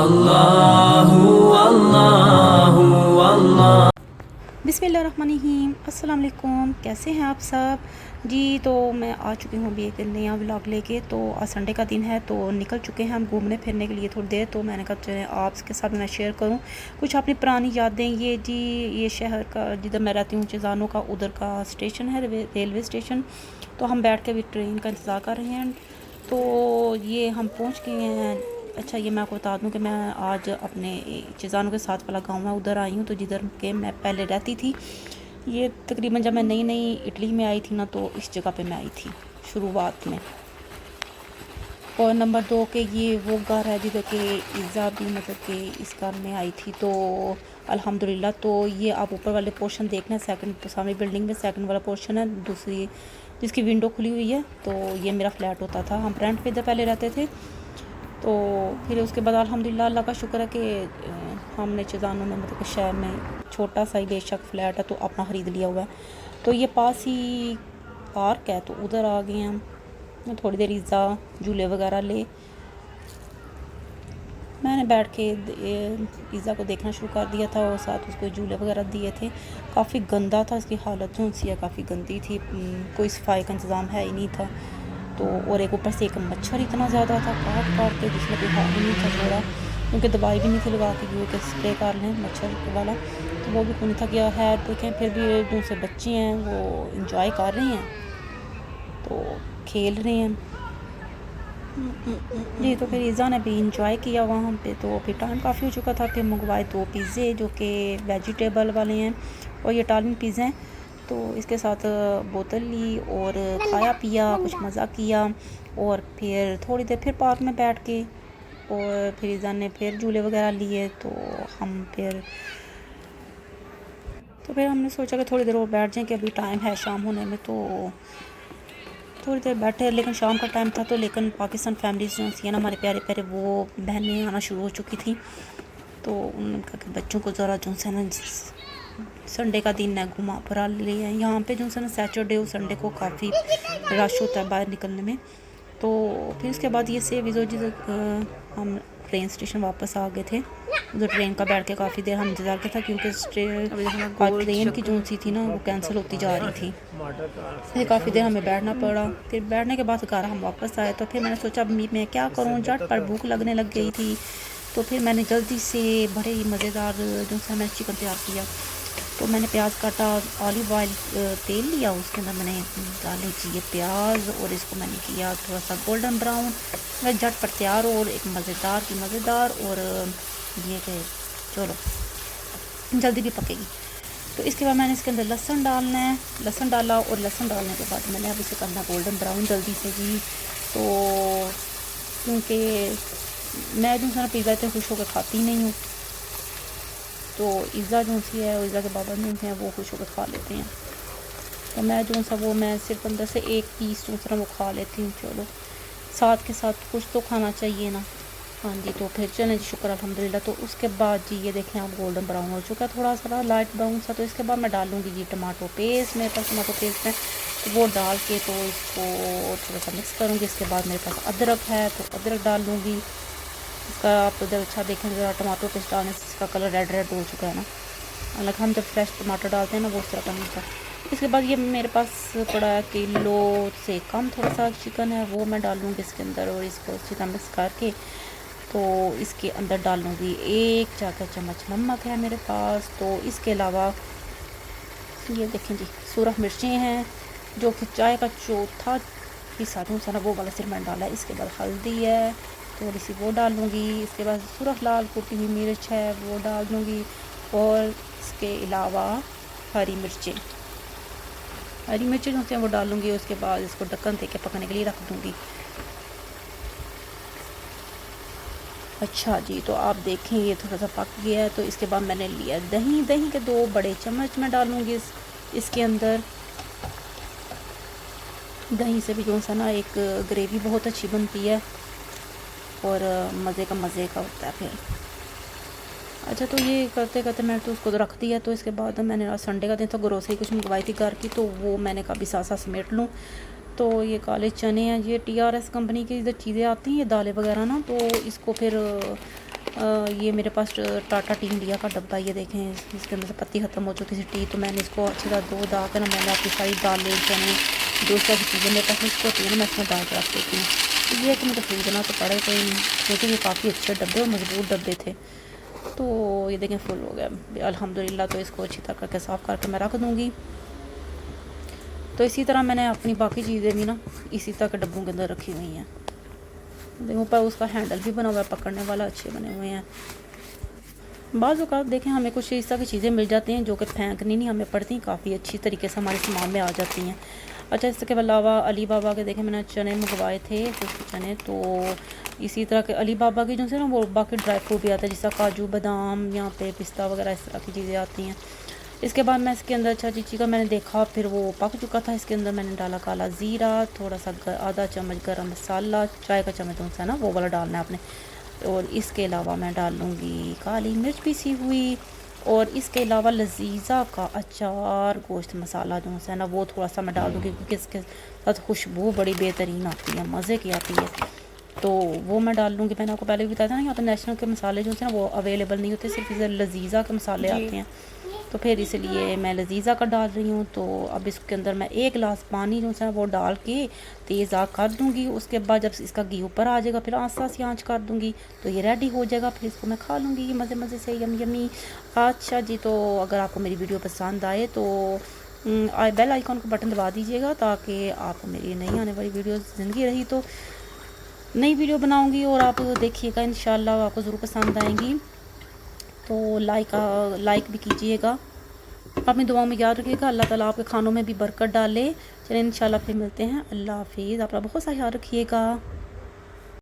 अल्लाहु अल्लाहु अल्लाह। बिस्मिल्लाहिर्रहमानिर्रहीम। अस्सलाम वालेकुम, कैसे हैं आप सब जी। तो मैं आ चुकी हूँ अभी एक नया व्लॉग लेके। तो आज संडे का दिन है तो निकल चुके हैं हम घूमने फिरने के लिए थोड़ी देर। तो मैंने कहा चले आपके साथ मैं शेयर करूँ कुछ अपनी पुरानी यादें। ये जी ये शहर का जिधर मैं रहती हूँ चिज़ानो का, उधर का स्टेशन है रेलवे स्टेशन। तो हम बैठ के अभी ट्रेन का इंतज़ार कर रहे हैं। तो ये हम पहुँच गए हैं। अच्छा, ये मैं आपको बता दूं कि मैं आज अपने चिज़ानो के साथ वाला गांव है उधर आई हूँ, तो जिधर के मैं पहले रहती थी। ये तकरीबन जब मैं नई नई इटली में आई थी ना, तो इस जगह पे मैं आई थी शुरुआत में। और नंबर 2 के ये वो घर है जिधर के इज़ा भी मतलब कि इस घर में आई थी। तो अल्हम्दुलिल्लाह। तो ये आप ऊपर वाले पोर्शन देखना, सेकंड तो सामने बिल्डिंग में सेकंड वाला पोर्शन है, दूसरी जिसकी विंडो खुली हुई है। तो ये मेरा फ्लैट होता था, हम रेंट पे इधर पहले रहते थे। तो फिर उसके बाद अल्हम्दुलिल्लाह अल्लाह का शुक्र है कि हमने चिज़ानो में मतलब कि शहर में छोटा सा ही बेशक फ्लैट है तो अपना ख़रीद लिया हुआ है। तो ये पास ही पार्क है तो उधर आ गए हम। थोड़ी देर इज़ा झूले वगैरह ले, मैंने बैठ के इज़ा को देखना शुरू कर दिया था और साथ उसको झूले वगैरह दिए थे। काफ़ी गंदा था, इसकी हालत जो सी है काफ़ी गंदी थी, कोई सफाई का इंतज़ाम है ही नहीं था। तो और एक ऊपर से एक मच्छर इतना ज़्यादा था काट काट के, जिसमें कोई हाल ही नहीं था छोड़ा, क्योंकि दवाई भी नहीं थी लगा के स्प्रे कर लें मच्छर वाला, तो वो भी नहीं था गया है। देखें फिर भी जो से बच्चे हैं वो इंजॉय कर रहे हैं, तो खेल रहे हैं जी। तो फिर ईज़ा ने भी इंजॉय किया वहाँ पे। तो फिर टाइम काफ़ी हो चुका था। फिर मंगवाए 2 पिज़्ज़े जो कि वेजिटेबल वाले हैं और ये इटालियन पिज़्ज़े हैं। तो इसके साथ बोतल ली और खाया पिया, कुछ मज़ा किया। और फिर थोड़ी देर फिर पार्क में बैठ के और फिर ईज़ा ने फिर झूले वगैरह लिए। तो फिर हमने सोचा कि थोड़ी देर और बैठ जाएं कि अभी टाइम है शाम होने में। तो थोड़ी देर बैठे, लेकिन शाम का टाइम था तो लेकिन पाकिस्तान फैमिलीज़ जो थी ना हमारे प्यारे प्यारे, वो बहनें आना शुरू हो चुकी थी। तो उन्होंने कहा कि बच्चों को ज़रा जो है ना संडे का दिन है घुमा फिरा लिए हैं। यहाँ पे जो है ना सैटरडे और संडे को काफ़ी रश होता है बाहर निकलने में। तो फिर उसके बाद ये से विजो जी हम ट्रेन स्टेशन वापस आ गए थे। उधर ट्रेन का बैठ के काफ़ी देर हम इंतज़ार किया था, क्योंकि ट्रेन की जो सी थी ना वो कैंसिल होती जा रही थी। फिर काफ़ी देर हमें बैठना पड़ा। फिर बैठने के बाद घर हम वापस आए। तो फिर मैंने सोचा मैं क्या करूँ, झट पर भूख लगने लग गई थी। तो फिर मैंने जल्दी से बड़े ही मज़ेदार जो सा मैंने चिकन तैयार किया। तो मैंने प्याज काटा, ऑलिव ऑयल तेल लिया, उसके अंदर मैंने डाले जी ये प्याज और इसको मैंने किया थोड़ा सा गोल्डन ब्राउन। मैं झटपट तैयार और एक मज़ेदार और ये कि चलो जल्दी भी पकेगी। तो इसके बाद मैंने इसके अंदर लहसुन डालना है, लहसुन डाला और लहसुन डालने के बाद मैंने अब इसे करना गोल्डन ब्राउन जल्दी से जी। तो क्योंकि मैं जो है पिज़्ज़ा इतने खुश होकर खाती नहीं हूँ, तो इज़ा जो सी है और इज़ा के बाबा जो हैं वो खुश होकर खा लेते हैं। तो मैं जो सा वो मैं सिर्फ अंदर से एक पीस दूसरा वो खा लेती हूँ। चलो साथ के साथ कुछ तो खाना चाहिए ना। हाँ जी। तो फिर चलें जी, शुक्र अल्हम्दुलिल्लाह। तो उसके बाद जी ये देखें आप गोल्डन ब्राउन हो चुका है, थोड़ा सा लाइट ब्राउन सा। तो इसके बाद मैं डालूँगी जी टमाटो पेस्ट, मेरे पास टमाटो पेस्ट है तो वो डाल के तो इसको थोड़ा सा मिक्स करूँगी। इसके बाद मेरे पास अदरक है तो अदरक डाल लूँगी। इसका आप इधर अच्छा देखें ज़रा, टमाटो पेस्ट डालने से इसका कलर रेड हो चुका है ना, हालांकि हम जब फ्रेश टमाटर डालते हैं ना वो उस तरह का नहीं था। इसके बाद ये मेरे पास पड़ा है किलो से कम थोड़ा सा चिकन है, वो मैं डालूँगी इसके अंदर और इसको अच्छी तरह मिक्स करके तो इसके अंदर डालूँगी 1 चाय चम्मच नमक है मेरे पास। तो इसके अलावा ये देखें जी सूरख मिर्चें हैं, जो कि चाय का चौथा हिस्सा जो सारा वो वाला सिर्फ मैंने डाला है। इसके बाद हल्दी है थोड़ी सी वो डाल लूँगी। इसके बाद सुरख लाल कुटी हुई मिर्च है वो डाल दूँगी और इसके अलावा हरी मिर्चें जो हैं वो डाल लूँगी। उसके बाद इसको ढक्कन दे के पकने के लिए रख दूँगी। अच्छा जी, तो आप देखें ये थोड़ा सा पक गया है। तो इसके बाद मैंने लिया दही के 2 बड़े चम्मच मैं डालूँगी इसके अंदर। दही से भी जो सा ना एक ग्रेवी बहुत अच्छी बनती है और मज़े का होता है फिर। अच्छा, तो ये करते करते मैंने तो उसको रख दिया। तो इसके बाद मैंने संडे का दिन तो ग्रोसरी कुछ मंगवाई थी घर की, तो वो मैंने कभी साथ साथ समेट लूँ। तो ये काले चने हैं, ये TRS कंपनी की इधर चीज़ें आती हैं ये दालें वगैरह ना, तो इसको फिर ये मेरे पास टाटा टी इंडिया का डब्बा, ये देखें इसके अंदर से पत्ती ख़त्म हो चुकी थी टी, तो मैंने इसको अच्छी तरह धो धा कर ना मैंने अपनी सारी दालें चने जो सा की चीज़ें मेरे पास इसको होती है ना मैं इसमें डाल कर रख देती हूँ। तो ये है कि मुझे खरीदना तो पड़े कोई नहीं, क्योंकि ये काफ़ी अच्छे डब्बे और मजबूत डब्बे थे। तो ये देखें फुल हो गया अल्हम्दुलिल्लाह। तो इसको अच्छी तरह करके साफ़ करके मैं रख दूँगी। तो इसी तरह मैंने अपनी बाकी चीज़ें भी ना इसी तरह के डब्बों के अंदर रखी हुई हैं। देखो पर उसका हैंडल भी बना हुआ है, पकड़ने वाला अच्छे बने हुए हैं। बाज़ औक़ात देखें हमें कुछ इस तरह की चीज़ें मिल जाती हैं जो कि फेंकनी नहीं हमें पड़ती, काफ़ी अच्छी तरीके से हमारे सामान में आ जाती हैं। अच्छा, इसके अलावा अली बाबा के देखें मैंने चने मंगवाए थे, कुछ चने। तो इसी तरह के अली बाबा की जो है ना वो बाकी ड्राई फ्रूट भी आता है, जैसा काजू बादाम यहाँ पे पिस्ता वगैरह इस तरह की चीज़ें आती हैं। इसके बाद मैं इसके अंदर अच्छा चीची का मैंने देखा, फिर वो पक चुका था। इसके अंदर मैंने डाला काला ज़ीरा, थोड़ा सा आधा चम्मच गरम मसाला, चाय का चम्मच जो है ना वो वाला डालना है आपने। और इसके अलावा मैं डाल लूँगी काली मिर्च पीसी हुई, और इसके अलावा लजीज़ा का अचार गोश्त मसाला जो है ना वो थोड़ा सा मैं डाल दूँगी, क्योंकि इसके साथ खुशबू बड़ी बेहतरीन आती है, मज़े की आती है। तो वो मैं डाल लूँगी। मैंने आपको पहले भी बताया था ना, यहाँ तो नेशनल के मसाले जो हैं ना वो अवेलेबल नहीं होते, सिर्फ इधर लजीज़ा के मसाले आते हैं। तो फिर इसलिए मैं लजीज़ा का डाल रही हूँ। तो अब इसके अंदर मैं 1 गिलास पानी जो है वो डाल के तेज़ आग कर दूँगी। उसके बाद जब इसका घी ऊपर आ जाएगा फिर आस्ता सी आँच कर दूँगी, तो ये रेडी हो जाएगा। फिर इसको मैं खा लूँगी मज़े मज़े से, यमी यमी। अच्छा जी, तो अगर आपको मेरी वीडियो पसंद आए तो बेल आइकॉन का बटन दबा दीजिएगा, ताकि आपको मेरी नई आने वाली वीडियो ज़िंदगी रही तो नई वीडियो बनाऊँगी और आप देखिएगा, इंशाल्लाह आपको ज़रूर पसंद आएंगी। तो लाइक भी कीजिएगा। अपनी दुआओं में याद रखिएगा। अल्लाह ताला आपके खानों में भी बरकत डाले। चलिए इंशाल्लाह फिर मिलते हैं। अल्लाह हाफिज़। आप बहुत सा ख्याल रखिएगा।